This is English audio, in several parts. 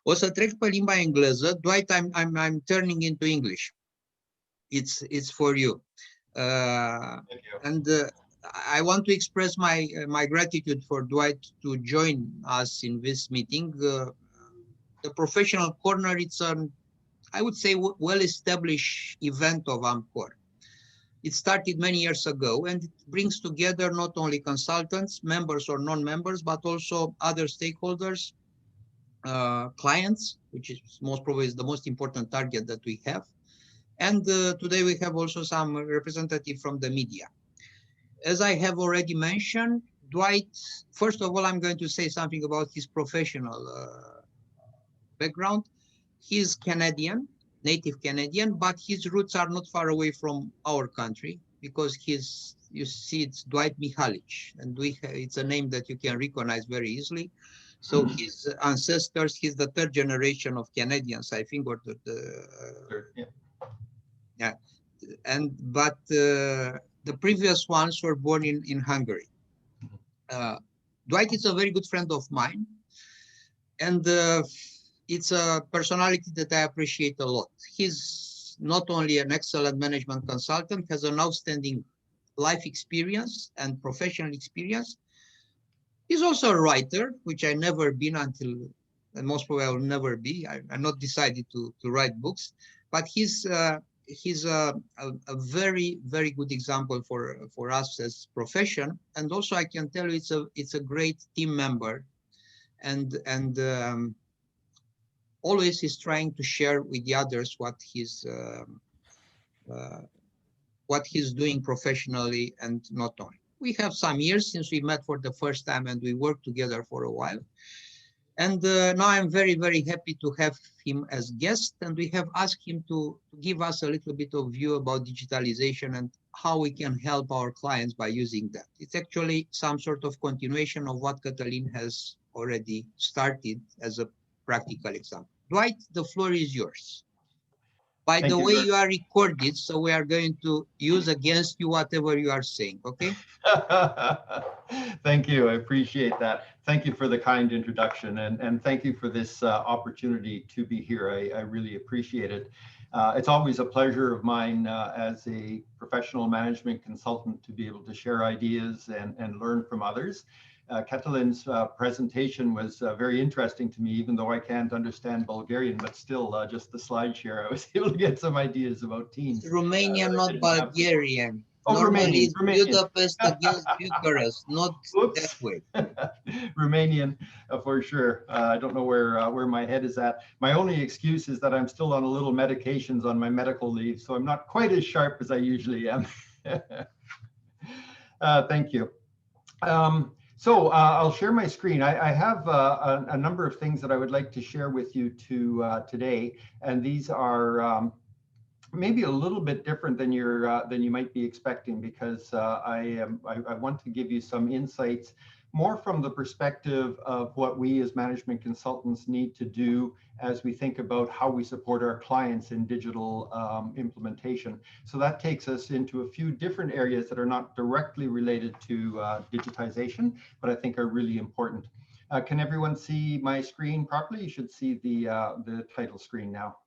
O să trec pe limba engleză. Dwight, I'm turning into English. It's for you. Thank you. And I want to express my gratitude for Dwight to join us in this meeting. The Professional Corner, it's an, I would say, well-established event of AMCOR. It started many years ago, and it brings together not only consultants, members or non-members, but also other stakeholders, clients, which is most probably the most important target that we have. And today we have also some representative from the media. As I have already mentioned, Dwight, first of all, I'm going to say something about his professional background. He's Canadian, native Canadian, but his roots are not far away from our country because you see, it's Dwight Mihalicz, and it's a name that you can recognize very easily. So his ancestors, he's the third generation of Canadians, I think, or yeah. But the previous ones were born in Hungary. Dwight is a very good friend of mine, and it's a personality that I appreciate a lot. He's not only an excellent management consultant, has an outstanding life experience and professional experience. He's also a writer, which I never been until, and most probably I will never be. I'm not decided to write books, but he's a very, very good example for us as profession. And also I can tell you it's a great team member, and always is trying to share with the others what he's doing professionally, and not only. We have some years since we met for the first time, and we worked together for a while. And now I'm very, very happy to have him as guest, and we have asked him to give us a little bit of view about digitalization and how we can help our clients by using that. It's actually some sort of continuation of what Cătălin has already started as a practical example. Dwight, the floor is yours. By the way, you are recorded, so we are going to use against you whatever you are saying, okay? Thank you. I appreciate that. Thank you for the kind introduction, and thank you for this opportunity to be here. I really appreciate it. It's always a pleasure of mine as a professional management consultant to be able to share ideas and learn from others. Cătălin's presentation was very interesting to me, even though I can't understand Bulgarian, but still just the slide share, I was able to get some ideas about teams. Romanian, not Bulgarian. Oh, Romanian. Budapest against Bucharest, not that way. Romanian, for sure. I don't know where my head is at. My only excuse is that I'm still on a little medications on my medical leave, so I'm not quite as sharp as I usually am. Thank you. So I'll share my screen. I have a number of things that I would like to share with you today, and these are maybe a little bit different than you might be expecting, because I want to give you some insights more from the perspective of what we as management consultants need to do as we think about how we support our clients in digital implementation. So that takes us into a few different areas that are not directly related to digitization, but I think are really important. Can everyone see my screen properly? You should see the title screen now.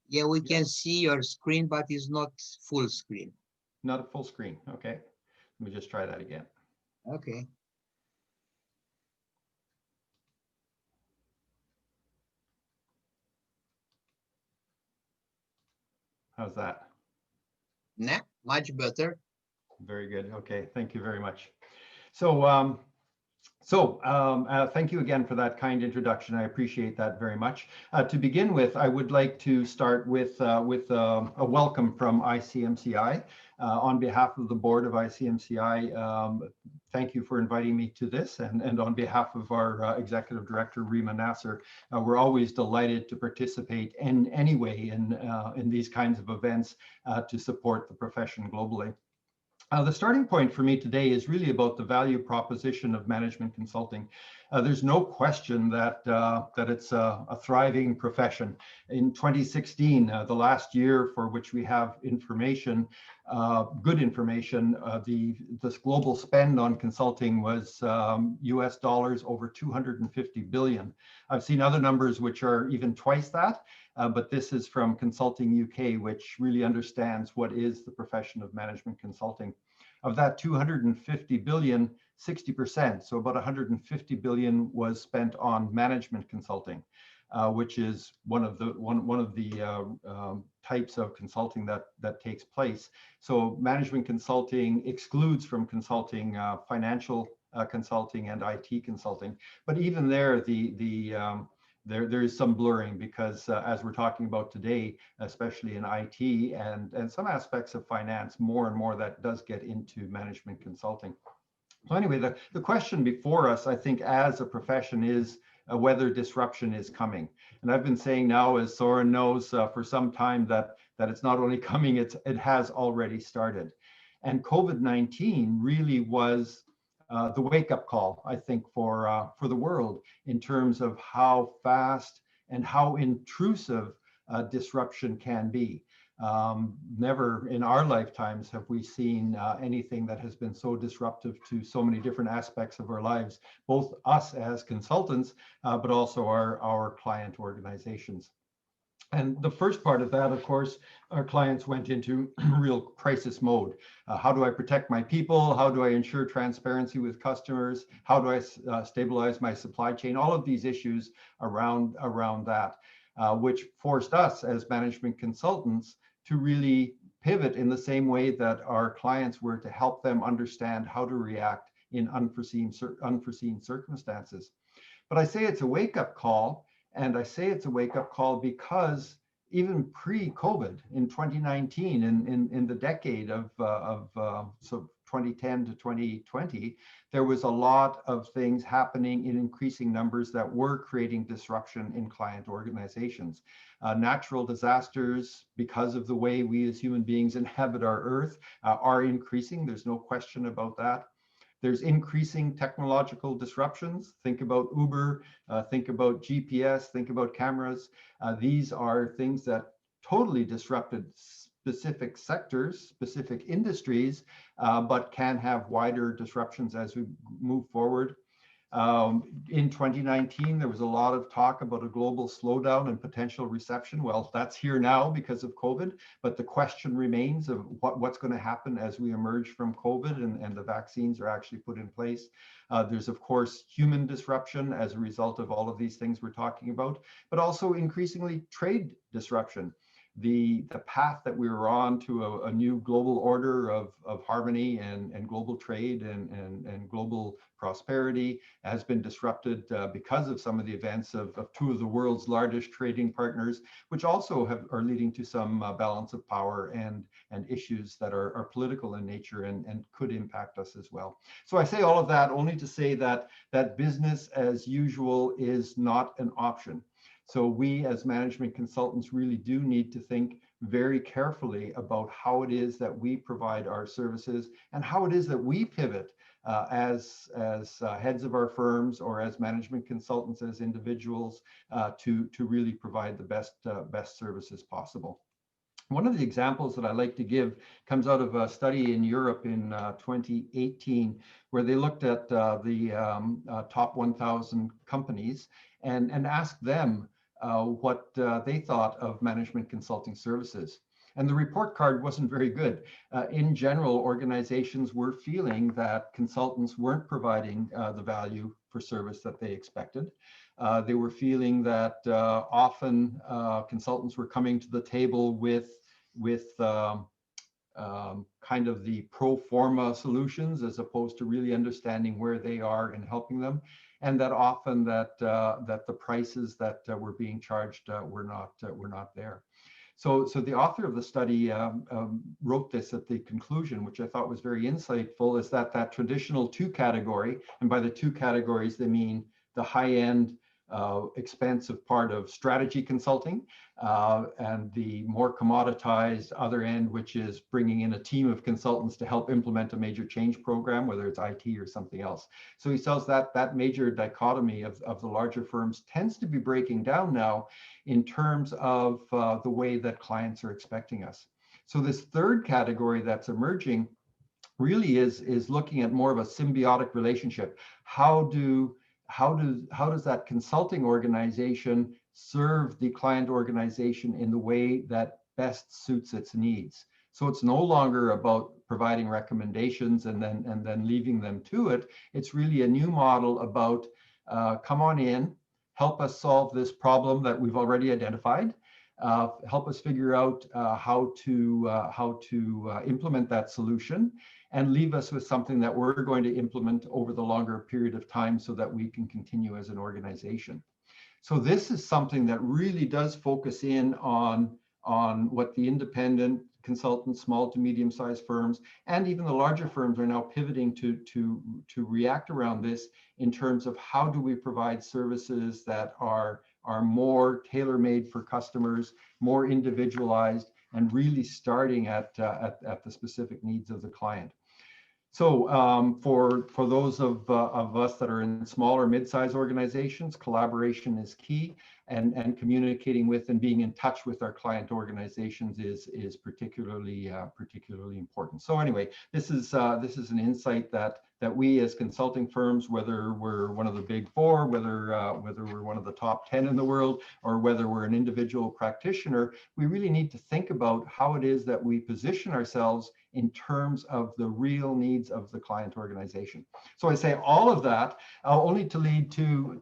Yeah, we can see your screen, but it's not full screen. Not a full screen. Okay. Let me just try that again. Okay. How's that? Nah, much better. Very good. Okay. Thank you very much. So, thank you again for that kind introduction. I appreciate that very much. To begin with, I would like to start with a welcome from ICMCI. On behalf of the board of ICMCI, thank you for inviting me to this, and on behalf of our executive director, Rima Nasser, we're always delighted to participate in any way in these kinds of events to support the profession globally. The starting point for me today is really about the value proposition of management consulting. There's no question that it's a thriving profession. In 2016, the last year for which we have information, good information. This global spend on consulting was US dollars over 250 billion. I've seen other numbers which are even twice that, but this is from Consulting UK, which really understands what is the profession of management consulting. Of that 250 billion, 60%, so about 150 billion, was spent on management consulting, which is one of the types of consulting that takes place. So management consulting excludes from consulting financial consulting and IT consulting. But even there, there is some blurring, because as we're talking about today, especially in IT and some aspects of finance, more and more that does get into management consulting. So anyway, the question before us, I think, as a profession is whether disruption is coming. And I've been saying now, as Sorin knows, for some time that it's not only coming, it has already started. And COVID-19 really was the wake-up call, I think, for the world in terms of how fast and how intrusive disruption can be. Never in our lifetimes have we seen anything that has been so disruptive to so many different aspects of our lives, both us as consultants, but also our client organizations. And the first part of that, of course, our clients went into real crisis mode. How do I protect my people? How do I ensure transparency with customers? How do I stabilize my supply chain? All of these issues around that, which forced us as management consultants to really pivot in the same way that our clients were, to help them understand how to react in unforeseen circumstances. But I say it's a wake-up call, and I say it's a wake-up call because even pre-COVID in 2019, in the decade of 2010 to 2020, there was a lot of things happening in increasing numbers that were creating disruption in client organizations. Natural disasters, because of the way we as human beings inhabit our earth, are increasing. There's no question about that. There's increasing technological disruptions. Think about Uber, think about GPS, think about cameras. These are things that totally disrupted specific sectors, specific industries, but can have wider disruptions as we move forward. In 2019, there was a lot of talk about a global slowdown and potential recession. Well, that's here now because of COVID, but the question remains of what's going to happen as we emerge from COVID and the vaccines are actually put in place. There's, of course, human disruption as a result of all of these things we're talking about, but also increasingly trade disruption. The path that we were on to a new global order of harmony and global trade and global prosperity has been disrupted because of some of the events of two of the world's largest trading partners, which also are leading to some balance of power and issues that are political in nature and could impact us as well. So I say all of that only to say that business as usual is not an option. So we as management consultants really do need to think very carefully about how it is that we provide our services and how it is that we pivot as heads of our firms or as management consultants, as individuals, to really provide the best services possible. One of the examples that I like to give comes out of a study in Europe in 2018, where they looked at the top 1,000 companies and asked them what they thought of management consulting services. And the report card wasn't very good. In general, organizations were feeling that consultants weren't providing the value for service that they expected. They were feeling that often consultants were coming to the table with kind of the pro forma solutions as opposed to really understanding where they are and helping them. And that often that the prices that were being charged were not there. So the author of the study wrote this at the conclusion, which I thought was very insightful, is that traditional two category, and by the two categories they mean the high-end expensive part of strategy consulting and the more commoditized other end, which is bringing in a team of consultants to help implement a major change program, whether it's IT or something else. So he says that major dichotomy of the larger firms tends to be breaking down now in terms of the way that clients are expecting us. So this third category that's emerging really is looking at more of a symbiotic relationship. How does that consulting organization serve the client organization in the way that best suits its needs? So it's no longer about providing recommendations and then leaving them to it. It's really a new model about come on in, help us solve this problem that we've already identified. Help us figure out how to implement that solution, and leave us with something that we're going to implement over the longer period of time so that we can continue as an organization. So this is something that really does focus in on what the independent consultants, small to medium-sized firms, and even the larger firms are now pivoting to react around this in terms of how do we provide services that are more tailor-made for customers, more individualized, and really starting at the specific needs of the client. So for those of us that are in smaller mid-sized organizations, collaboration is key, and communicating with and being in touch with our client organizations is particularly important. So anyway, this is an insight that we as consulting firms, whether we're one of the big four, whether we're one of the top 10 in the world, or whether we're an individual practitioner, we really need to think about how it is that we position ourselves in terms of the real needs of the client organization. So I say all of that only to lead to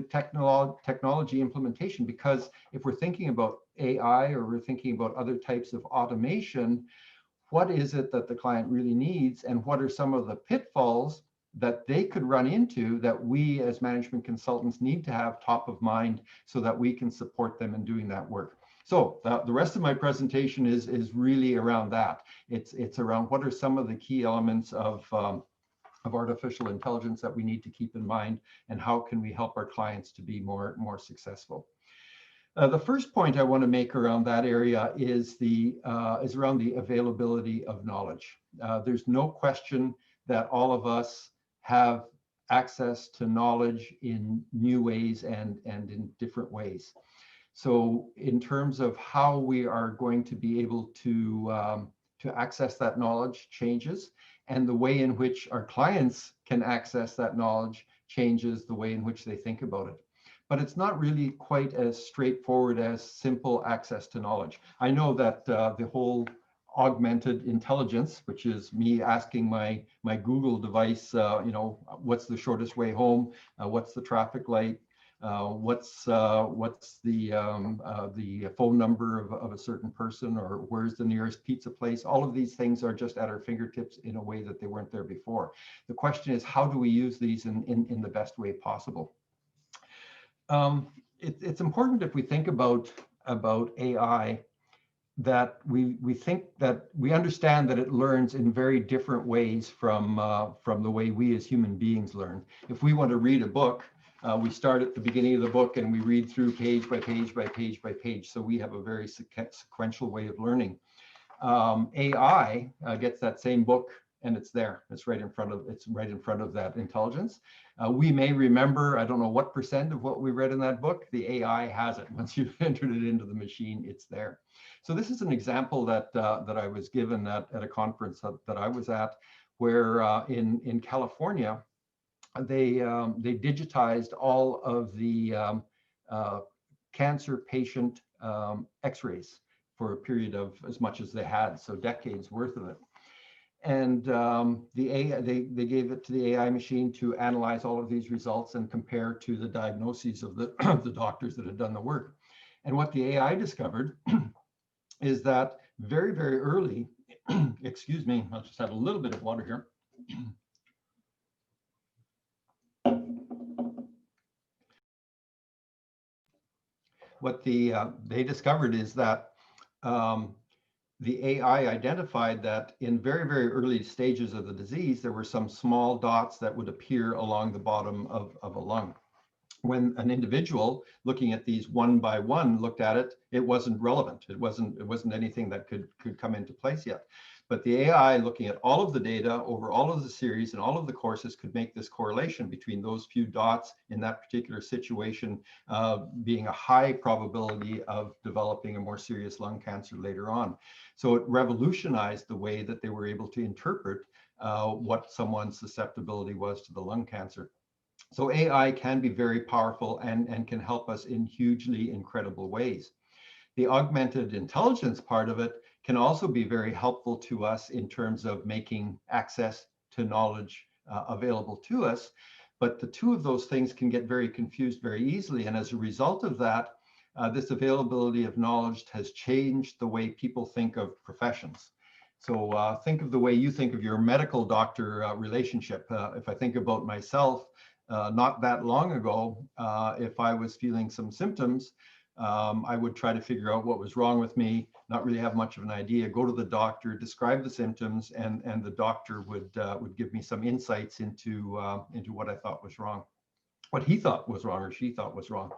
technology implementation, because if we're thinking about AI or we're thinking about other types of automation, what is it that the client really needs, and what are some of the pitfalls that they could run into that we as management consultants need to have top of mind so that we can support them in doing that work. So the rest of my presentation is really around that. It's around what are some of the key elements of artificial intelligence that we need to keep in mind, and how can we help our clients to be more successful. The first point I want to make around that area is around the availability of knowledge. There's no question that all of us have access to knowledge in new ways and in different ways. So in terms of how we are going to be able to access that knowledge changes, and the way in which our clients can access that knowledge changes the way in which they think about it. But it's not really quite as straightforward as simple access to knowledge. I know that the whole augmented intelligence, which is me asking my Google device, what's the shortest way home, what's the traffic light, what's the phone number of a certain person, or where's the nearest pizza place. All of these things are just at our fingertips in a way that they weren't there before. The question is, how do we use these in the best way possible? It's important, if we think about AI, that we think that we understand that it learns in very different ways from the way we as human beings learn. If we want to read a book, we start at the beginning of the book and we read through page by page by page by page. So we have a very sequential way of learning. AI gets that same book and it's there. It's right in front of that intelligence. We may remember, I don't know what % of what we read in that book. The AI has it. Once you've entered it into the machine, it's there. So this is an example that I was given at a conference that I was at, where in California, they digitized all of the cancer patient x-rays for a period of as much as they had, so decades worth of it. And they gave it to the AI machine to analyze all of these results and compare to the diagnoses of the doctors that had done the work. And what the AI discovered is that very, very early, excuse me, I'll just have a little bit of water here. What they discovered is that the AI identified that in very, very early stages of the disease, there were some small dots that would appear along the bottom of a lung. When an individual looking at these one by one looked at it, it wasn't relevant. It wasn't anything that could come into place yet. But the AI, looking at all of the data over all of the series and all of the courses, could make this correlation between those few dots in that particular situation being a high probability of developing a more serious lung cancer later on. So it revolutionized the way that they were able to interpret what someone's susceptibility was to the lung cancer. So AI can be very powerful and can help us in hugely incredible ways. The augmented intelligence part of it can also be very helpful to us in terms of making access to knowledge available to us. But the two of those things can get very confused very easily. And as a result of that, this availability of knowledge has changed the way people think of professions. So think of the way you think of your medical doctor relationship. If I think about myself, not that long ago, if I was feeling some symptoms, I would try to figure out what was wrong with me, not really have much of an idea, go to the doctor, describe the symptoms, and the doctor would give me some insights into what I thought was wrong, what he thought was wrong or she thought was wrong.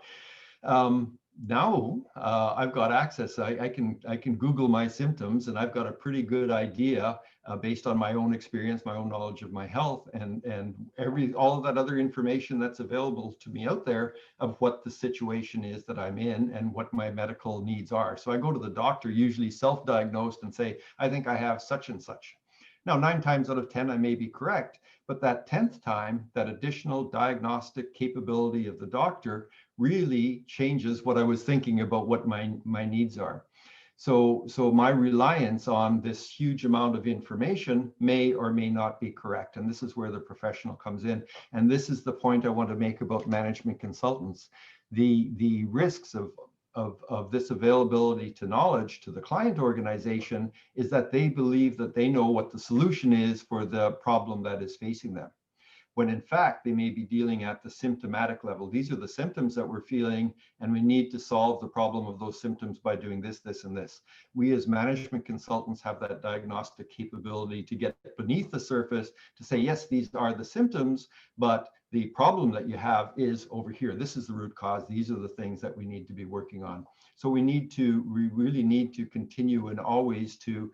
Now I've got access. I can Google my symptoms, and I've got a pretty good idea based on my own experience, my own knowledge of my health, and all of that other information that's available to me out there of what the situation is that I'm in and what my medical needs are. So I go to the doctor, usually self-diagnosed, and say, I think I have such and such. Now, 9 times out of 10, I may be correct, but that 10th time, that additional diagnostic capability of the doctor really changes what I was thinking about what my needs are. So my reliance on this huge amount of information may or may not be correct. And this is where the professional comes in. And this is the point I want to make about management consultants. The risks of this availability to knowledge to the client organization is that they believe that they know what the solution is for the problem that is facing them, when in fact they may be dealing at the symptomatic level. These are the symptoms that we're feeling, and we need to solve the problem of those symptoms by doing this, this, and this. We as management consultants have that diagnostic capability to get beneath the surface to say, yes, these are the symptoms, but the problem that you have is over here. This is the root cause. These are the things that we need to be working on. So we really need to continue and always to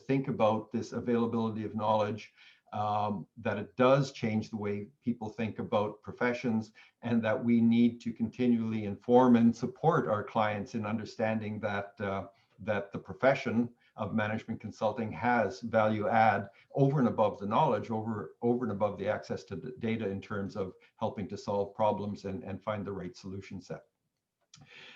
think about this availability of knowledge, that it does change the way people think about professions, and that we need to continually inform and support our clients in understanding that the profession of management consulting has value add over and above the knowledge, over and above the access to the data in terms of helping to solve problems and find the right solution set.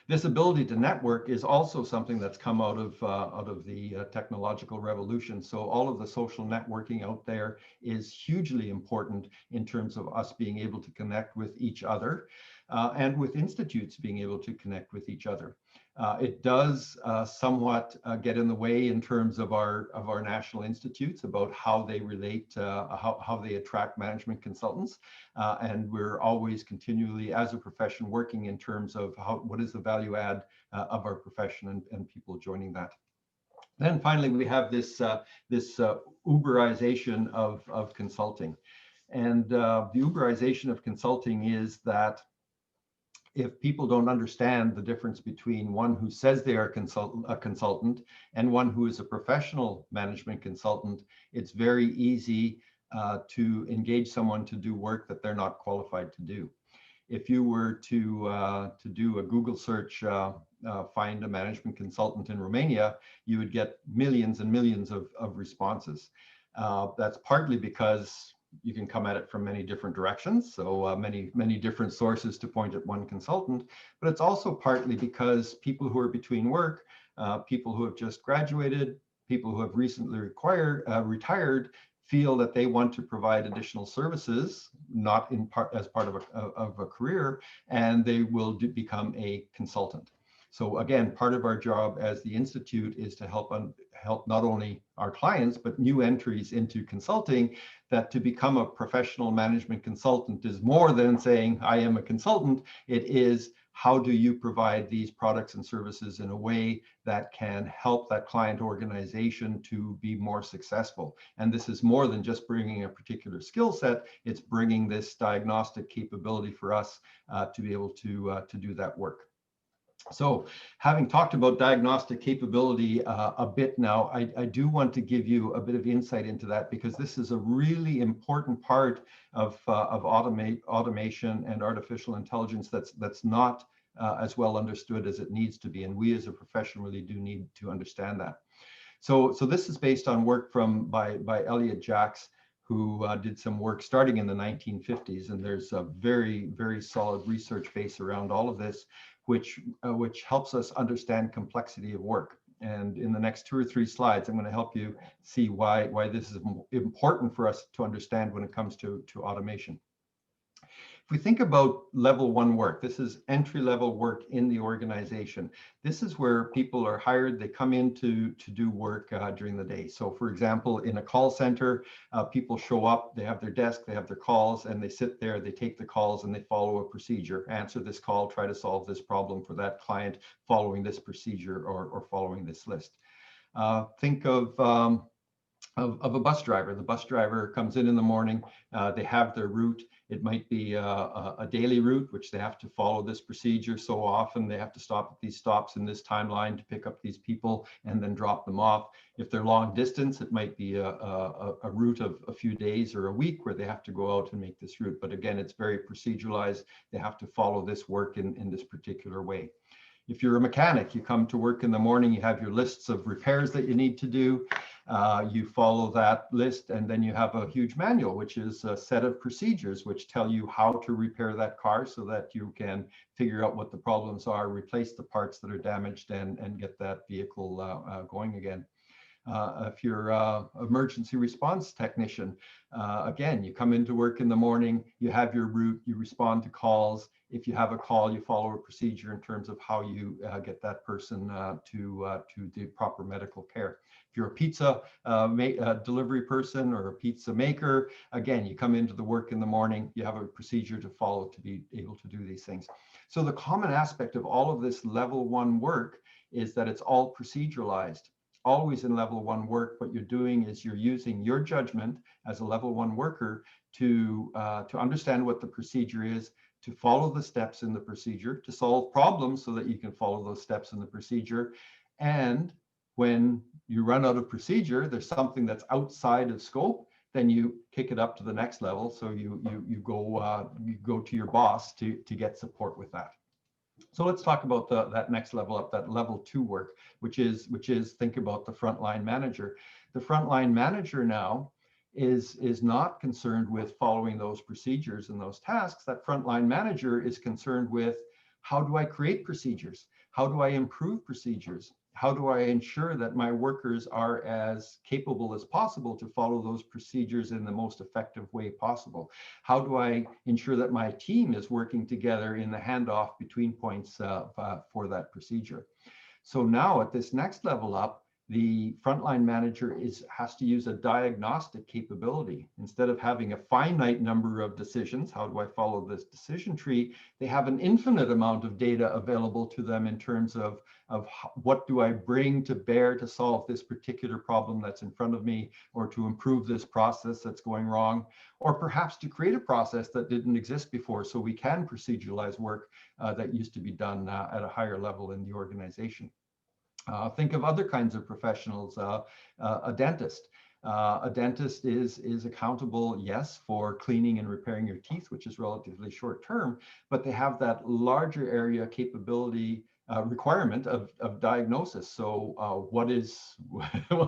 This ability to network is also something that's come out of the technological revolution. So all of the social networking out there is hugely important in terms of us being able to connect with each other and with institutes being able to connect with each other. It does somewhat get in the way in terms of our national institutes about how they relate, how they attract management consultants. And we're always continually, as a profession, working in terms of what is the value add of our profession and people joining that. Then finally, we have this Uber-ization of consulting. And the Uber-ization of consulting is that if people don't understand the difference between one who says they are a consultant and one who is a professional management consultant, it's very easy to engage someone to do work that they're not qualified to do. If you were to do a Google search, find a management consultant in Romania, you would get millions and millions of responses. That's partly because you can come at it from many different directions, so many different sources to point at one consultant, but it's also partly because people who are between work, people who have just graduated, people who have recently retired, feel that they want to provide additional services, not in part as part of a career, and they will become a consultant. So again, part of our job as the Institute is to help not only our clients, but new entries into consulting, that to become a professional management consultant is more than saying, I am a consultant. It is, how do you provide these products and services in a way that can help that client organization to be more successful? And this is more than just bringing a particular skill set. It's bringing this diagnostic capability for us to be able to do that work. So having talked about diagnostic capability a bit now, I do want to give you a bit of insight into that, because this is a really important part of automation and artificial intelligence that's not as well understood as it needs to be. And we as a profession really do need to understand that. So this is based on work by Elliot Jacks, who did some work starting in the 1950s. And there's a very, very solid research base around all of this, which helps us understand complexity of work. And in the next 2 or 3 slides, I'm going to help you see why this is important for us to understand when it comes to automation. If we think about level 1 work, this is entry-level work in the organization. This is where people are hired, they come in to do work during the day. So for example, in a call center, people show up, they have their desk, they have their calls, and they sit there, they take the calls and they follow a procedure. Answer this call, try to solve this problem for that client, following this procedure or following this list. Think of a bus driver. The bus driver comes in the morning, they have their route. It might be a daily route, which they have to follow this procedure so often. They have to stop at these stops in this timeline to pick up these people and then drop them off. If they're long distance, it might be a route of a few days or a week where they have to go out and make this route. But again, it's very proceduralized. They have to follow this work in this particular way. If you're a mechanic, you come to work in the morning, you have your lists of repairs that you need to do. You follow that list, and then you have a huge manual, which is a set of procedures which tell you how to repair that car so that you can figure out what the problems are, replace the parts that are damaged, and get that vehicle going again. If you're an emergency response technician, again, you come into work in the morning, you have your route, you respond to calls. If you have a call, you follow a procedure in terms of how you get that person to the proper medical care. If you're a pizza delivery person or a pizza maker, again, you come into the work in the morning, you have a procedure to follow to be able to do these things. So the common aspect of all of this level 1 work is that it's all proceduralized. Always in level 1 work, what you're doing is you're using your judgment as a level 1 worker to understand what the procedure is, to follow the steps in the procedure, to solve problems so that you can follow those steps in the procedure. And when you run out of procedure, there's something that's outside of scope, then you kick it up to the next level. So you go to your boss to get support with that. So let's talk about that next level up, that level 2 work, which is think about the frontline manager. The frontline manager now is not concerned with following those procedures and those tasks. That frontline manager is concerned with, how do I create procedures? How do I improve procedures? How do I ensure that my workers are as capable as possible to follow those procedures in the most effective way possible? How do I ensure that my team is working together in the handoff between points for that procedure? So now at this next level up, the frontline manager has to use a diagnostic capability. Instead of having a finite number of decisions, how do I follow this decision tree? They have an infinite amount of data available to them in terms of what do I bring to bear to solve this particular problem that's in front of me, or to improve this process that's going wrong, or perhaps to create a process that didn't exist before so we can proceduralize work that used to be done at a higher level in the organization. Think of other kinds of professionals, a dentist. A dentist is accountable, yes, for cleaning and repairing your teeth, which is relatively short term, but they have that larger area capability requirement of diagnosis. So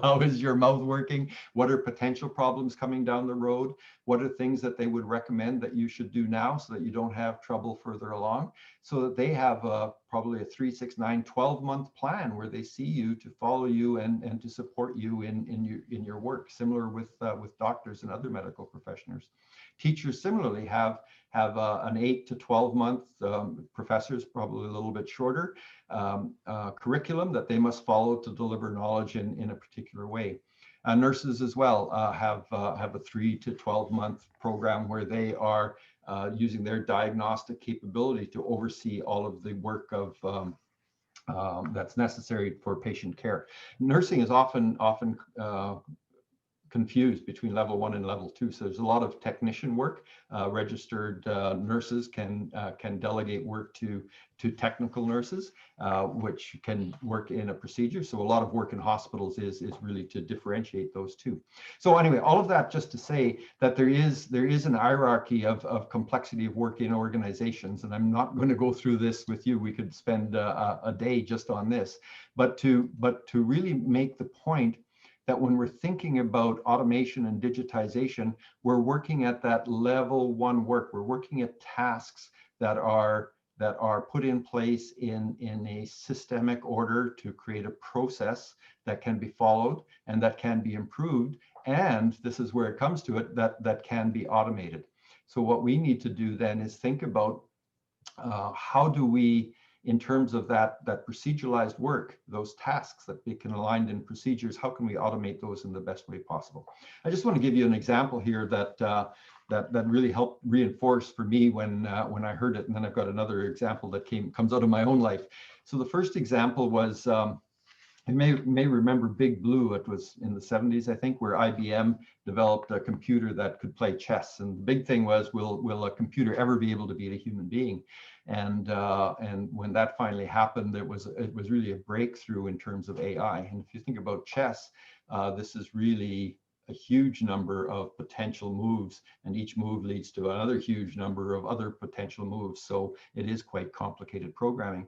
how is your mouth working? What are potential problems coming down the road? What are things that they would recommend that you should do now so that you don't have trouble further along? So that they have probably a 3, 6, 9, 12-month plan where they see you, to follow you and to support you in your work. Similar with doctors and other medical professionals. Teachers similarly have an 8 to 12-month, professors probably a little bit shorter, curriculum that they must follow to deliver knowledge in a particular way. Nurses as well have a 3 to 12-month program where they are using their diagnostic capability to oversee all of the work of that's necessary for patient care. Nursing is often confused between level 1 and level 2. So there's a lot of technician work. Registered nurses can delegate work to technical nurses, which can work in a procedure. So a lot of work in hospitals is really to differentiate those two. So anyway, all of that just to say that there is an hierarchy of complexity of work in organizations, and I'm not going to go through this with you. We could spend a day just on this, but to really make the point that when we're thinking about automation and digitization, we're working at that level 1 work. We're working at tasks that are put in place in a systemic order to create a process that can be followed and that can be improved. And this is where it comes to it, that can be automated. So what we need to do then is think about how do we, in terms of that proceduralized work, those tasks that we can align in procedures, how can we automate those in the best way possible? I just want to give you an example here that really helped reinforce for me when I heard it, and then I've got another example that comes out of my own life. So the first example was, you may remember Big Blue. It was in the 70s, I think, where IBM developed a computer that could play chess. And the big thing was, will a computer ever be able to beat a human being? And when that finally happened, it was really a breakthrough in terms of AI. And if you think about chess, this is really a huge number of potential moves, and each move leads to another huge number of other potential moves. So it is quite complicated programming.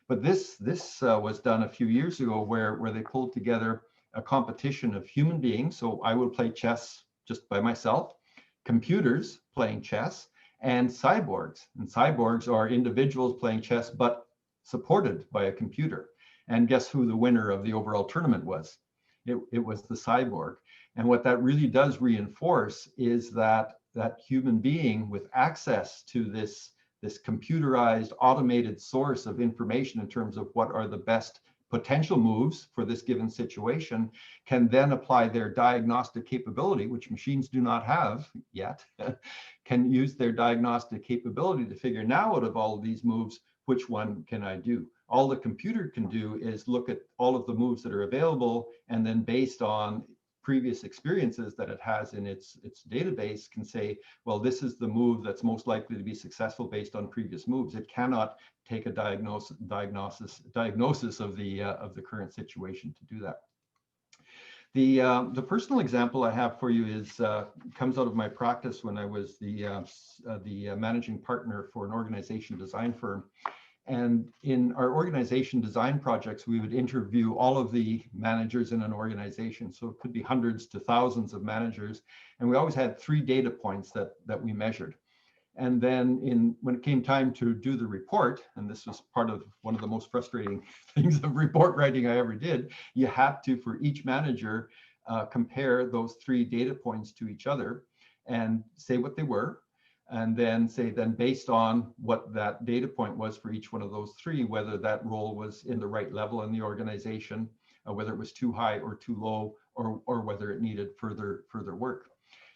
But this was done a few years ago where they pulled together a competition of human beings. So I would play chess just by myself, computers playing chess, and cyborgs. And cyborgs are individuals playing chess, but supported by a computer. And guess who the winner of the overall tournament was? It was the cyborg. And what that really does reinforce is that human being with access to this computerized, automated source of information in terms of what are the best potential moves for this given situation, can then apply their diagnostic capability, which machines do not have yet, can use their diagnostic capability to figure, now out of all of these moves, which one can I do? All the computer can do is look at all of the moves that are available, and then based on previous experiences that it has in its database, can say, well, this is the move that's most likely to be successful based on previous moves. It cannot take a diagnosis of the current situation to do that. The personal example I have for you is comes out of my practice when I was the managing partner for an organization design firm. And in our organization design projects, we would interview all of the managers in an organization. So it could be hundreds to thousands of managers. And we always had 3 data points that we measured. And then when it came time to do the report, and this was part of one of the most frustrating things of report writing I ever did, you had to, for each manager, compare those 3 data points to each other and say what they were. And then say, based on what that data point was for each one of those 3, whether that role was in the right level in the organization, whether it was too high or too low, or whether it needed further work.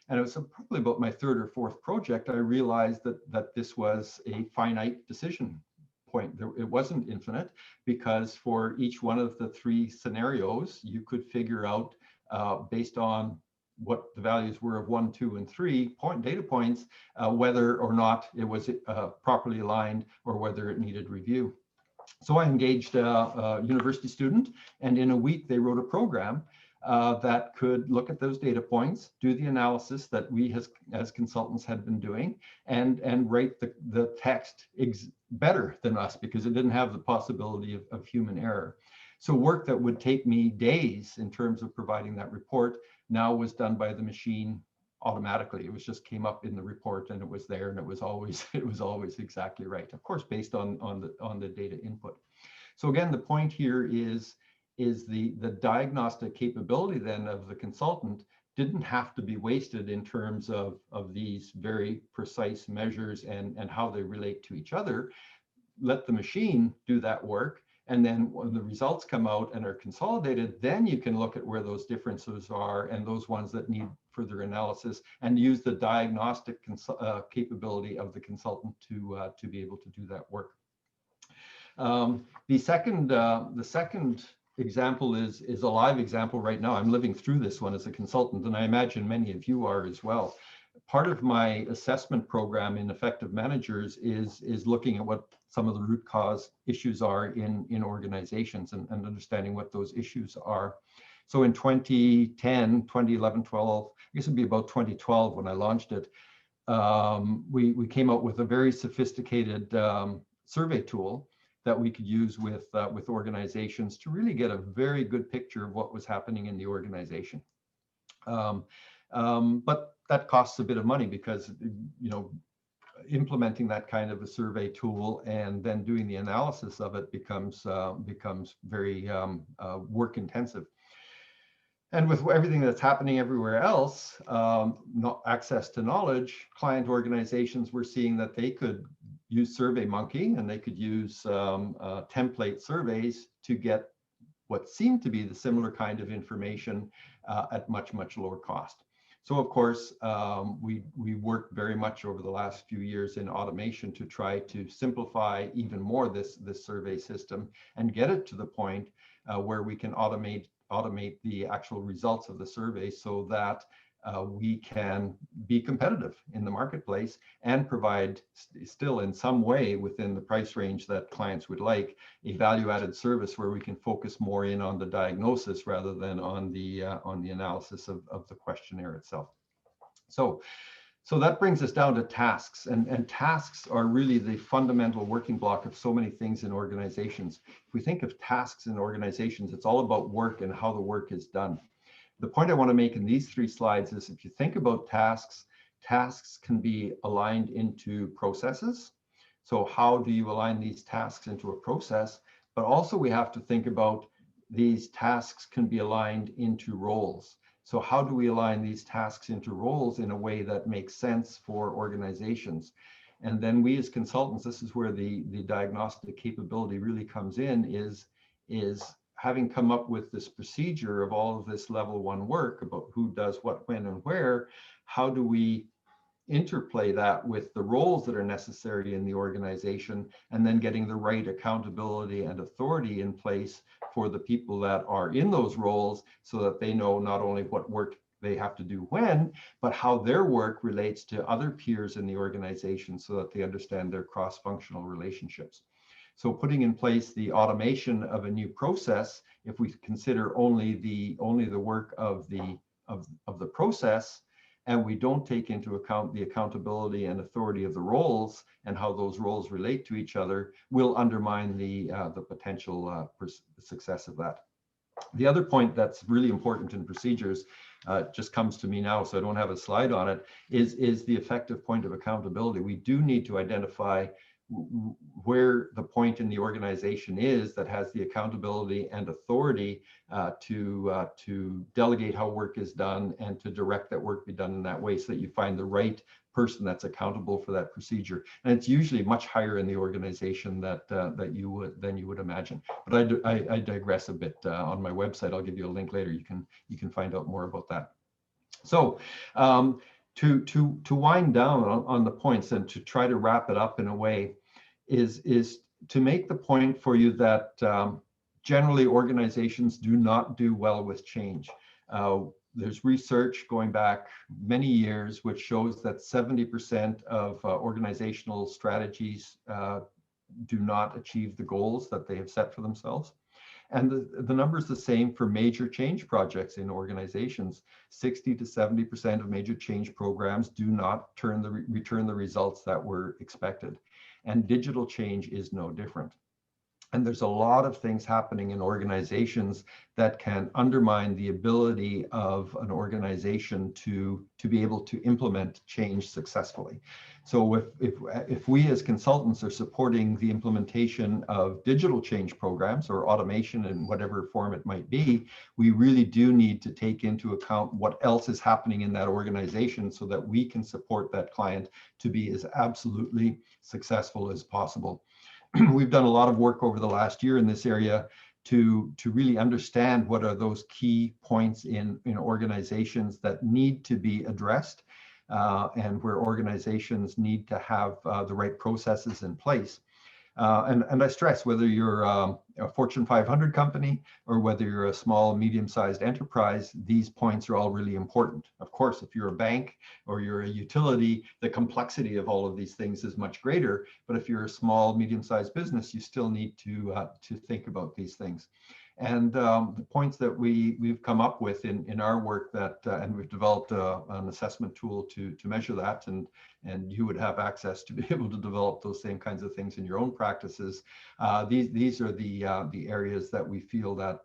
And it was probably about my 3rd or 4th project, I realized that this was a finite decision point. It wasn't infinite, because for each one of the 3 scenarios, you could figure out based on what the values were of 1, 2, and 3 data points, whether or not it was properly aligned or whether it needed review. So I engaged a university student, and in a week they wrote a program that could look at those data points, do the analysis that we as consultants had been doing, and write the text better than us, because it didn't have the possibility of human error. So work that would take me days in terms of providing that report now was done by the machine automatically. It was just came up in the report, and it was there, and it was always exactly right. Of course, based on the data input. So again, the point here is the diagnostic capability then of the consultant didn't have to be wasted in terms of these very precise measures and how they relate to each other. Let the machine do that work. And then when the results come out and are consolidated, then you can look at where those differences are and those ones that need further analysis, and use the diagnostic capability of the consultant to be able to do that work. The second example is a live example right now. I'm living through this one as a consultant, and I imagine many of you are as well. Part of my assessment program in effective managers is looking at what some of the root cause issues are in organizations and understanding what those issues are. So in 2010, 2011, 12, I guess it'd be about 2012 when I launched it, we came out with a very sophisticated survey tool that we could use with organizations to really get a very good picture of what was happening in the organization. But that costs a bit of money because, you know, implementing that kind of a survey tool and then doing the analysis of it becomes very work intensive. And with everything that's happening everywhere else, not access to knowledge, client organizations were seeing that they could use SurveyMonkey and they could use template surveys to get what seemed to be the similar kind of information at much lower cost. So of course, we worked very much over the last few years in automation to try to simplify even more this survey system and get it to the point where we can automate the actual results of the survey so that we can be competitive in the marketplace and provide still in some way within the price range that clients would like a value-added service where we can focus more in on the diagnosis rather than on the analysis of the questionnaire itself. So that brings us down to tasks, and tasks are really the fundamental working block of so many things in organizations. If we think of tasks in organizations, it's all about work and how the work is done. The point I want to make in these 3 slides is if you think about tasks, tasks can be aligned into processes. So how do you align these tasks into a process? But also we have to think about these tasks can be aligned into roles. So how do we align these tasks into roles in a way that makes sense for organizations? And then we as consultants, this is where the diagnostic capability really comes in, is having come up with this procedure of all of this level 1 work about who does what, when, and where, how do we interplay that with the roles that are necessary in the organization, and then getting the right accountability and authority in place for the people that are in those roles so that they know not only what work they have to do when, but how their work relates to other peers in the organization so that they understand their cross-functional relationships. So putting in place the automation of a new process, if we consider only the work of the process, and we don't take into account the accountability and authority of the roles and how those roles relate to each other, will undermine the potential success of that. The other point that's really important in procedures, just comes to me now, so I don't have a slide on it, is the effective point of accountability. We do need to identify where the point in the organization is that has the accountability and authority to delegate how work is done and to direct that work be done in that way so that you find the right person that's accountable for that procedure. And it's usually much higher in the organization than you would imagine. But I digress a bit. On my website, I'll give you a link later. You can find out more about that. So to wind down on the points and to try to wrap it up in a way is to make the point for you that generally organizations do not do well with change. There's research going back many years which shows that 70% of organizational strategies do not achieve the goals that they have set for themselves. And the number is the same for major change projects in organizations. 60 to 70% of major change programs do not return the results that were expected. And digital change is no different. And there's a lot of things happening in organizations that can undermine the ability of an organization to be able to implement change successfully. So if we as consultants are supporting the implementation of digital change programs or automation in whatever form it might be, we really do need to take into account what else is happening in that organization so that we can support that client to be as absolutely successful as possible. We've done a lot of work over the last year in this area to really understand what are those key points in organizations that need to be addressed and where organizations need to have the right processes in place. And I stress, whether you're a Fortune 500 company or whether you're a small, medium-sized enterprise, these points are all really important. Of course, if you're a bank or you're a utility, the complexity of all of these things is much greater. But if you're a small, medium-sized business, you still need to think about these things. And the points that we've come up with in our work that, and we've developed an assessment tool to measure that, and you would have access to be able to develop those same kinds of things in your own practices. These are the areas that we feel that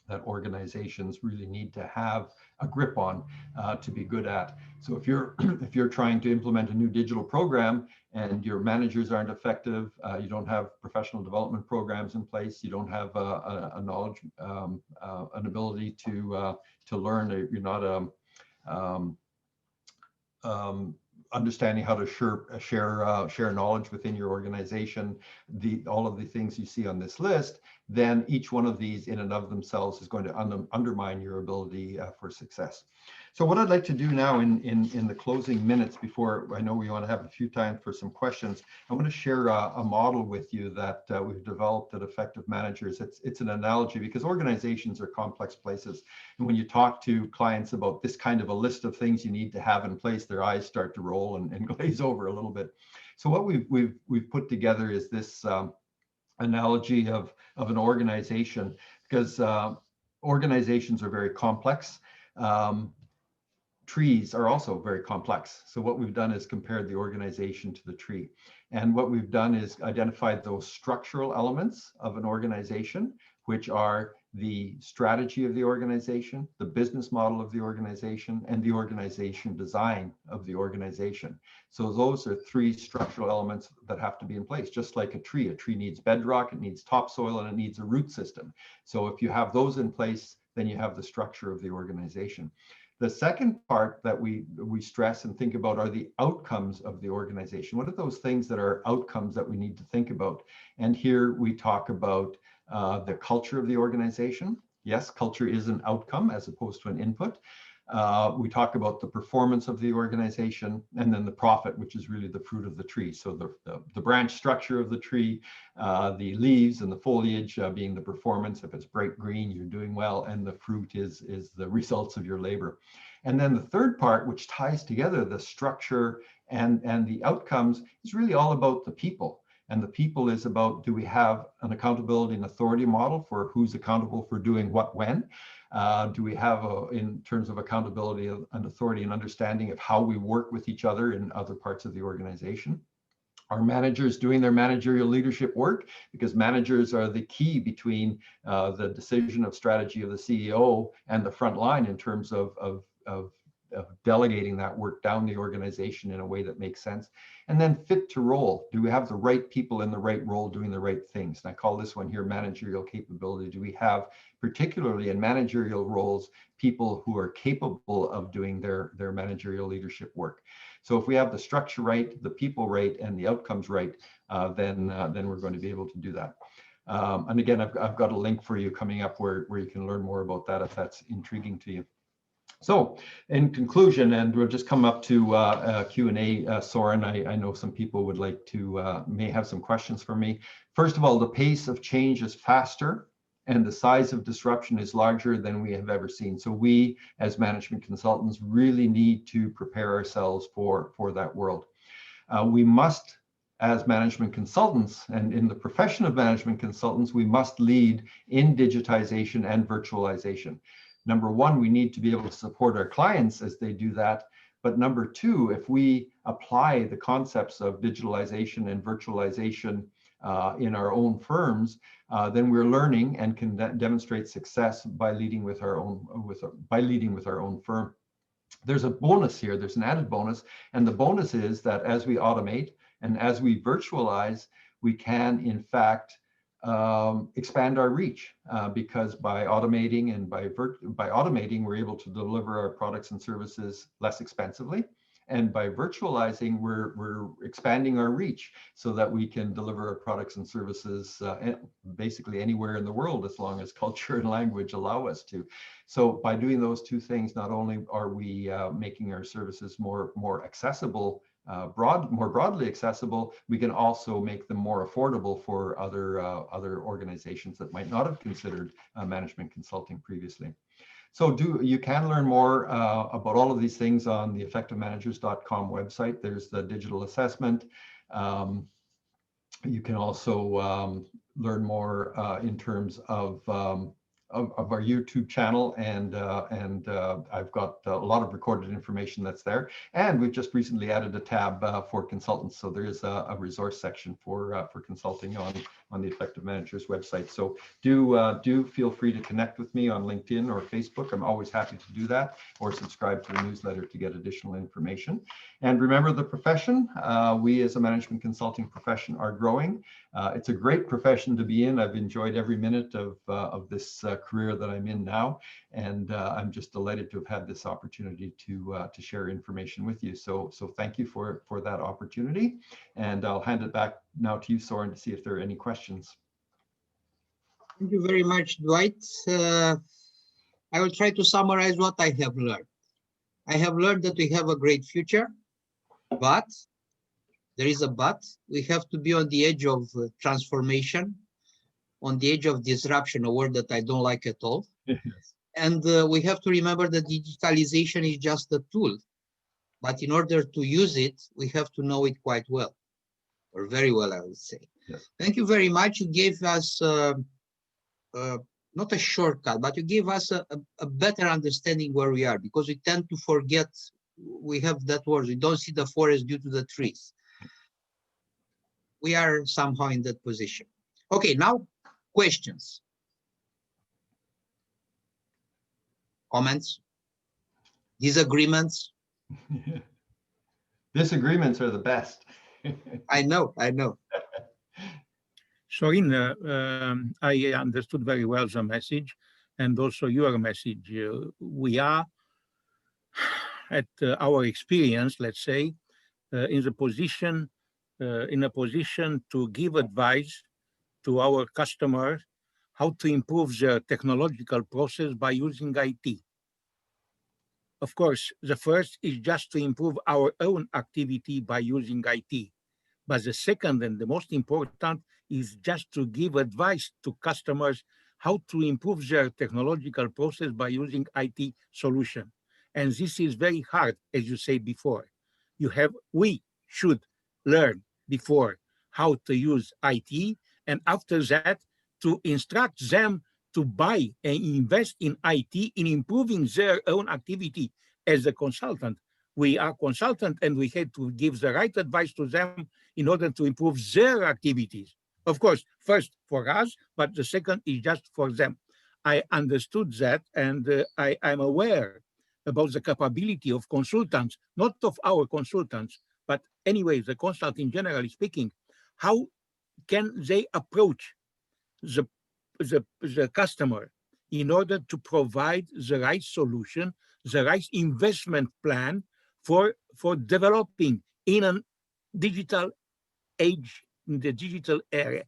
that organizations really need to have a grip on to be good at. So if you're trying to implement a new digital program and your managers aren't effective, you don't have professional development programs in place, you don't have a knowledge, an ability to learn, you're not understanding how to share knowledge within your organization, all of the things you see on this list, then each one of these in and of themselves is going to undermine your ability for success. So what I'd like to do now in the closing minutes, before I know we want to have a few time for some questions, I want to share a model with you that we've developed at Effective Managers. It's an analogy because organizations are complex places. And when you talk to clients about this kind of a list of things you need to have in place, their eyes start to roll and glaze over a little bit. So what we've put together is this analogy of an organization, because organizations are very complex. Trees are also very complex. So what we've done is compared the organization to the tree. And what we've done is identified those structural elements of an organization, which are the strategy of the organization, the business model of the organization, and the organization design of the organization. So those are three structural elements that have to be in place, just like a tree. A tree needs bedrock, it needs topsoil, and it needs a root system. So if you have those in place, then you have the structure of the organization. The second part that we stress and think about are the outcomes of the organization. What are those things that are outcomes that we need to think about? And here we talk about the culture of the organization. Yes, culture is an outcome as opposed to an input. We talk about the performance of the organization, and then the profit, which is really the fruit of the tree. So the branch structure of the tree, the leaves and the foliage being the performance. If it's bright green, you're doing well, and the fruit is the results of your labor. And then the third part, which ties together the structure and the outcomes, is really all about the people. And the people is about, do we have an accountability and authority model for who's accountable for doing what when? Do we have, in terms of accountability and authority, and understanding of how we work with each other in other parts of the organization? Are managers doing their managerial leadership work? Because managers are the key between the decision of strategy of the CEO and the front line in terms of delegating that work down the organization in a way that makes sense. And then fit to role. Do we have the right people in the right role doing the right things? And I call this one here managerial capability. Do we have, particularly in managerial roles, people who are capable of doing their managerial leadership work? So if we have the structure right, the people right, and the outcomes right, then we're going to be able to do that. And again, I've got a link for you coming up where you can learn more about that if that's intriguing to you. So in conclusion, and we'll just come up to Q&A, Sorin, I know some people would like to, may have some questions for me. First of all, the pace of change is faster and the size of disruption is larger than we have ever seen. So we, as management consultants, really need to prepare ourselves for that world. We must, as management consultants, and in the profession of management consultants, we must lead in digitization and virtualization. Number one, we need to be able to support our clients as they do that. But number two, if we apply the concepts of digitalization and virtualization in our own firms, then we're learning and can demonstrate success by leading with our own firm. There's a bonus here. There's an added bonus, and the bonus is that as we automate and as we virtualize, we can in fact expand our reach because by automating and by automating, we're able to deliver our products and services less expensively. And by virtualizing, we're expanding our reach so that we can deliver our products and services basically anywhere in the world, as long as culture and language allow us to. So by doing those two things, not only are we making our services more accessible more broadly accessible, we can also make them more affordable for other organizations that might not have considered management consulting previously. So you can learn more about all of these things on the effectivemanagers.com website. There's the digital assessment. You can also learn more in terms of our YouTube channel, and I've got a lot of recorded information that's there. And we've just recently added a tab for consultants, so there is a resource section for consulting on the Effective Managers website. So do feel free to connect with me on LinkedIn or Facebook. I'm always happy to do that, or subscribe to the newsletter to get additional information. And remember the profession. We as a management consulting profession are growing. It's a great profession to be in. I've enjoyed every minute of this career that I'm in now, and I'm just delighted to have had this opportunity to share information with you. So thank you for that opportunity, and I'll hand it back now to you, Sorin, to see if there are any questions. Thank you very much, Dwight. I will try to summarize what I have learned. I have learned that we have a great future, but there is a but. We have to be on the edge of transformation, on the edge of disruption, a word that I don't like at all. And we have to remember that digitalization is just a tool. But in order to use it, we have to know it quite well, or very well, I would say. Yes. Thank you very much. You gave us not a shortcut, but you gave us a better understanding where we are, because we tend to forget, we have that word, we don't see the forest due to the trees. We are somehow in that position. Okay, now questions. Comments? Disagreements? Disagreements are the best. I know. Sorin, I understood very well the message, and also your message. We are, at our experience, let's say, in a position to give advice to our customers how to improve their technological process by using IT. Of course, the first is just to improve our own activity by using IT. But the second and the most important is just to give advice to customers how to improve their technological process by using IT solution. And this is very hard, as you said before. We should learn before how to use IT, and after that, to instruct them to buy and invest in IT in improving their own activity as a consultant. We are consultant, and we had to give the right advice to them in order to improve their activities. Of course, first for us, but the second is just for them. I understood that, and I'm aware about the capability of consultants, not of our consultants, but anyway, the consulting generally speaking, how can they approach the customer in order to provide the right solution, the right investment plan for developing in a digital age, in the digital area.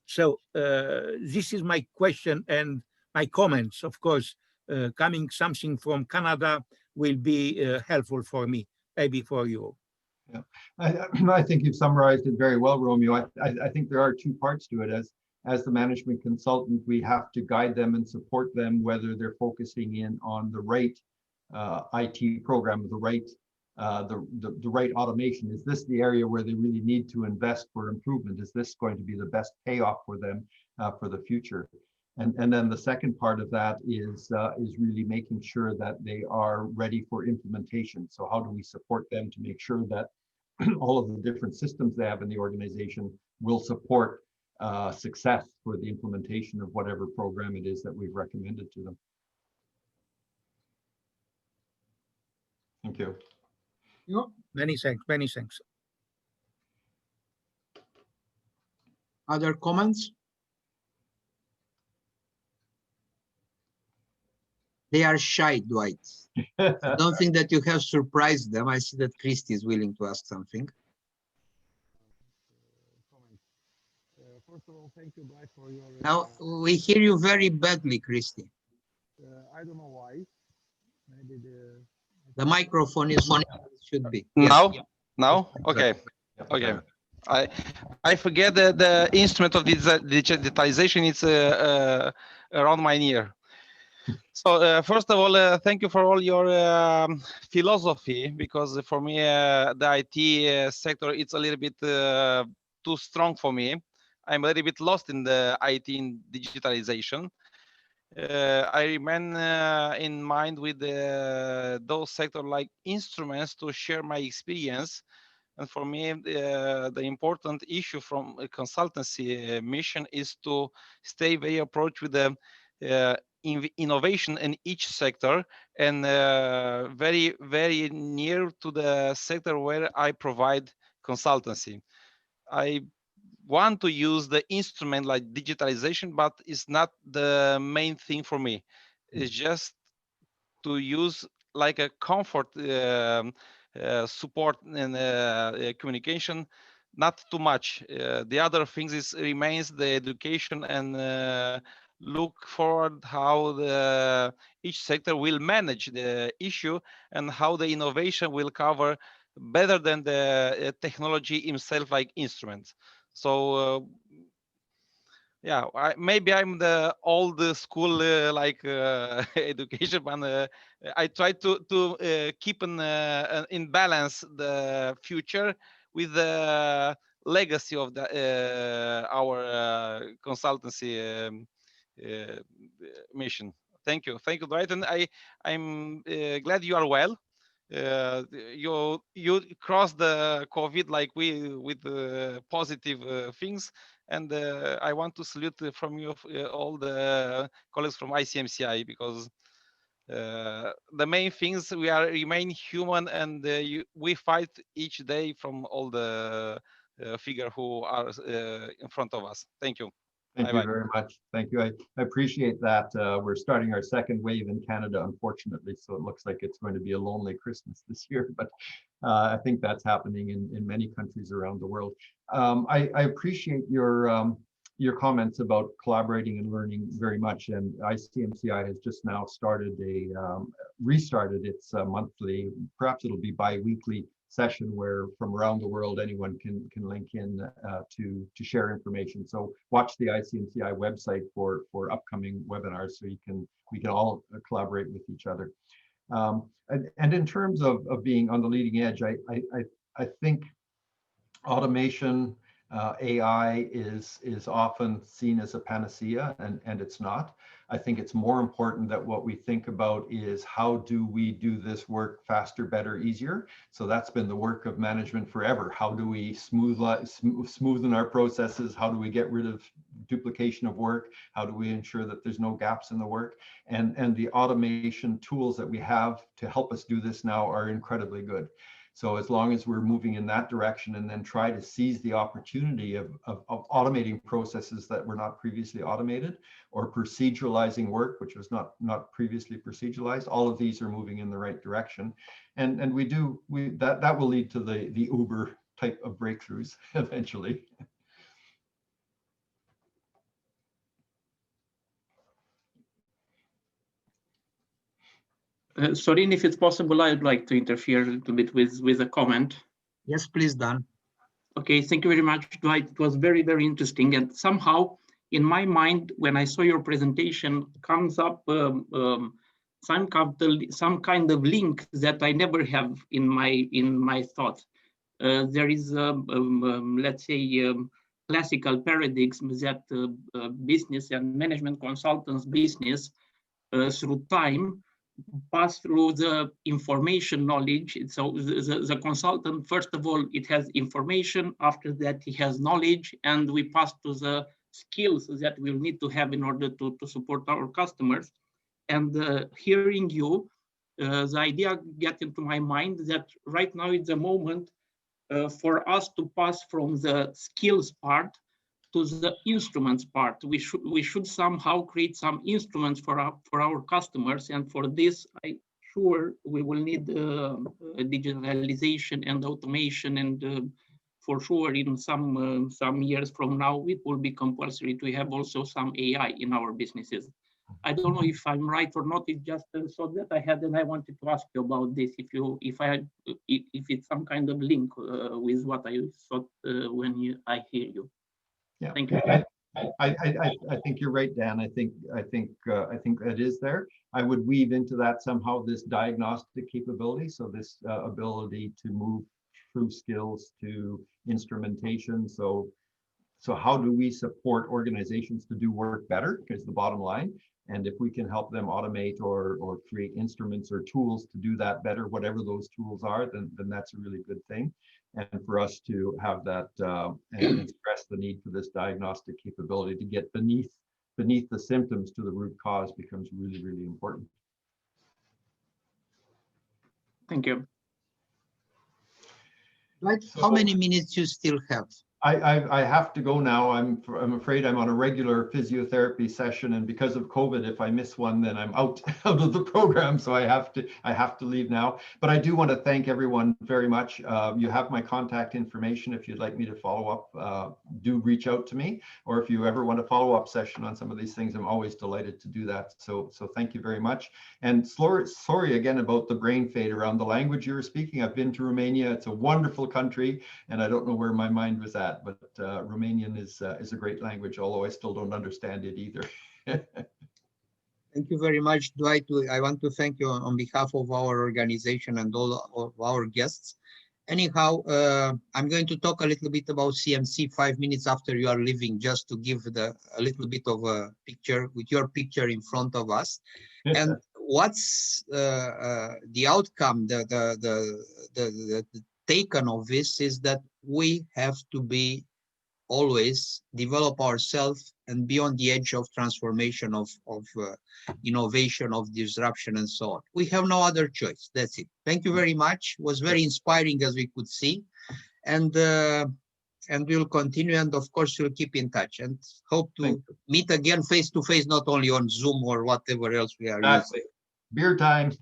So this is my question and my comments. Of course, coming something from Canada will be helpful for me, maybe for you. Yeah, I think you've summarized it very well, Romeo. I think there are two parts to it. As the management consultant, we have to guide them and support them, whether they're focusing in on the right IT program, the right automation. Is this the area where they really need to invest for improvement? Is this going to be the best payoff for them for the future? And then the second part of that is really making sure that they are ready for implementation. So how do we support them to make sure that all of the different systems they have in the organization will support success for the implementation of whatever program it is that we've recommended to them. Thank you. Many thanks. Other comments? They are shy, Dwight. I don't think that you have surprised them. I see that Christy is willing to ask something. First of all, thank you, Dwight, for your... Now, we hear you very badly, Christy. I don't know why. Maybe the microphone is not as it should be. Now? Yes. Now? Okay. Okay. I forget the instrument of digitalization. It's around my ear. So first of all, thank you for all your philosophy, because for me the IT sector, it's a little bit too strong for me. I'm a little bit lost in the IT in digitalization. I remain in mind with those sector like instruments to share my experience. And for me, the important issue from a consultancy mission is to stay very approach with the innovation in each sector, and very, very near to the sector where I provide consultancy. I want to use the instrument like digitalization, but it's not the main thing for me. It's just to use like a comfort support and communication, not too much. The other things remains the education, and look forward how each sector will manage the issue and how the innovation will cover better than the technology himself like instruments. So yeah, maybe I'm the old school education, but I try to keep in balance the future with the legacy of our consultancy mission. Thank you, Dwight, and I'm glad you are well. You crossed the COVID like we with positive things. And I want to salute from you all the colleagues from ICMCI, because the main things, we remain human, and we fight each day from all the figures who are in front of us. Thank you. Thank you very much. Thank you. I appreciate that. We're starting our second wave in Canada, unfortunately, so it looks like it's going to be a lonely Christmas this year, but I think that's happening in many countries around the world. I appreciate your comments about collaborating and learning very much, and ICMCI has just now restarted its monthly, perhaps it'll be bi-weekly session where from around the world anyone can link in to share information. So watch the ICMCI website for upcoming webinars, so we can all collaborate with each other. And in terms of being on the leading edge, I think automation, AI is often seen as a panacea, and it's not. I think it's more important that what we think about is how do we do this work faster, better, easier. So that's been the work of management forever. How do we smoothen our processes? How do we get rid of duplication of work? How do we ensure that there's no gaps in the work? And the automation tools that we have to help us do this now are incredibly good. So as long as we're moving in that direction, and then try to seize the opportunity of automating processes that were not previously automated, or proceduralizing work which was not previously proceduralized, all of these are moving in the right direction. And that will lead to the Uber type of breakthroughs eventually. Sorin, if it's possible, I would like to interfere a little bit with a comment. Yes, please, Dan. Okay, thank you very much, Dwight. It was very, very interesting. And somehow, in my mind, when I saw your presentation, comes up some kind of link that I never have in my thoughts. There is, let's say, classical paradigms that business and management consultants business through time pass through the information knowledge. So the consultant, first of all, it has information. After that, he has knowledge, and we pass to the skills that we'll need to have in order to support our customers. And hearing you, the idea get into my mind that right now is the moment for us to pass from the skills part to the instruments part. We should somehow create some instruments for our customers, and for this, I sure we will need digitalization and automation, and for sure in some years from now it will be compulsory to have also some AI in our businesses. I don't know if I'm right or not. It's just a thought that I had, and I wanted to ask you about this. If it's some kind of link with what I thought when I hear you. Yeah. Thank you. I think you're right, Dan. I think that is there. I would weave into that somehow this diagnostic capability. So this ability to move through skills to instrumentation. So how do we support organizations to do work better? Because the bottom line, and if we can help them automate or create instruments or tools to do that better, whatever those tools are, then that's a really good thing. And for us to have that and stress the need for this diagnostic capability to get beneath the symptoms to the root cause becomes really, really important. Thank you. Right. How many minutes you still have? I have to go now. I'm afraid I'm on a regular physiotherapy session, and because of COVID, if I miss one, then I'm out of the program. So I have to leave now. But I do want to thank everyone very much. You have my contact information. If you'd like me to follow up, do reach out to me. Or if you ever want a follow-up session on some of these things, I'm always delighted to do that. So thank you very much. And sorry again about the brain fade around the language you were speaking. I've been to Romania. It's a wonderful country, and I don't know where my mind was at. But Romanian is a great language, although I still don't understand it either. Thank you very much, Dwight. I want to thank you on behalf of our organization and all of our guests. Anyhow, I'm going to talk a little bit about CMC 5 minutes after you are leaving, just to give a little bit of a picture with your picture in front of us. And what's the outcome, the taken of this is that we have to be always develop ourselves and be on the edge of transformation, of innovation, of disruption, and so on. We have no other choice. That's it. Thank you very much. It was very inspiring, as we could see, and we'll continue. And of course, we'll keep in touch and hope to meet again face to face, not only on Zoom or whatever else we are using. Beer time.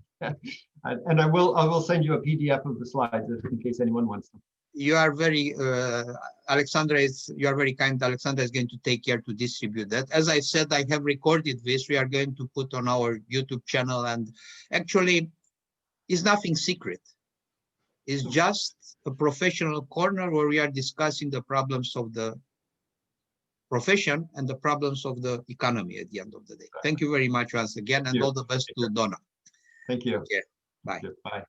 And I will send you a PDF of the slides in case anyone wants them. You are very, you are very kind. Alexandra is going to take care to distribute that. As I said, I have recorded this. We are going to put on our YouTube channel, and actually it's nothing secret. It's just a professional corner where we are discussing the problems of the profession and the problems of the economy at the end of the day. Thank you very much once again, and all the best to Donna. Thank you. Okay. Bye. Bye.